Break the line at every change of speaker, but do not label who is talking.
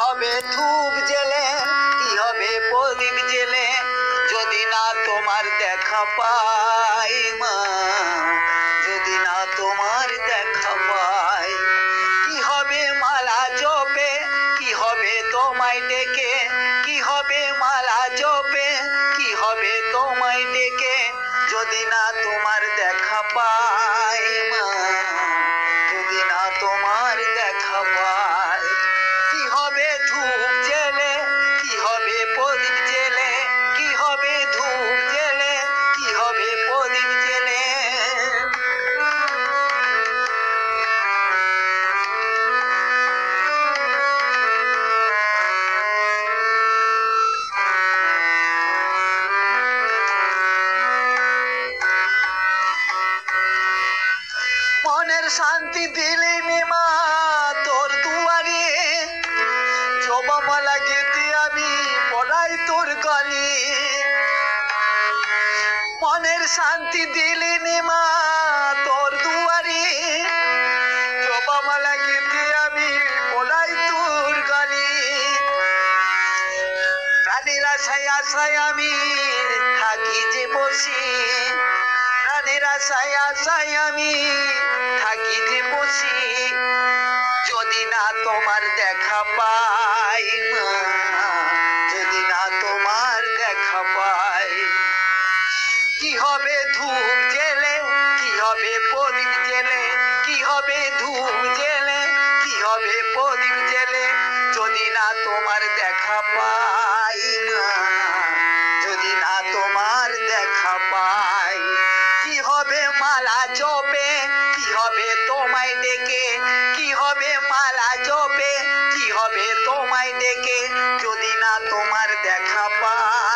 হবে ধূপ জেলে, কি হবে প্রদীপ জেলে, যদি না তোমার দেখা পাই মা, যদি না তোমার দেখা পাই। কি হবে মালা জপে, কি হবে তোমায় ডেকে, কি হবে মালা জপে, কি হবে তোমায় ডেকে, যদি না তোমার দেখা পাই মা, যদি না তোমার দেখা পাই। কি হবে ধূপ জেলে, কি হবে প্রদীপ জেলে, কি হবে ধূপ জেলে, কি হবে প্রদীপ জেলে। মনের শান্তি দিলি মা তোর দুয়ারে, জবামালা গেতে আমি পড়াই তোর গলি। মনের শান্তি দিলি মা তোর দুয়ারে, জবামালা গেতে আমি পড়াই তোর গলি। প্রাণের আশায় আশায় আমি থাকি যে বসি, প্রাণের আশায় আশায় আমি থাকি যে বসি, যদি না তোমার দেখা পাই মা, যদি না তোমার দেখা পাই। কি হবে ধূপ জেলে, কি হবে প্রদীপ জেলে, কি হবে ধূপ জেলে, কি হবে প্রদীপ জেলে, যদি না তোমার দেখা পাই মা, যদি না তোমার দেখা পাই। কি হবে মালা জপে, কি হবে তোমায় ডেকে, কি হবে মালা জপে, কি হবে তোমায় ডেকে, যদি না তোমার দেখা পাই।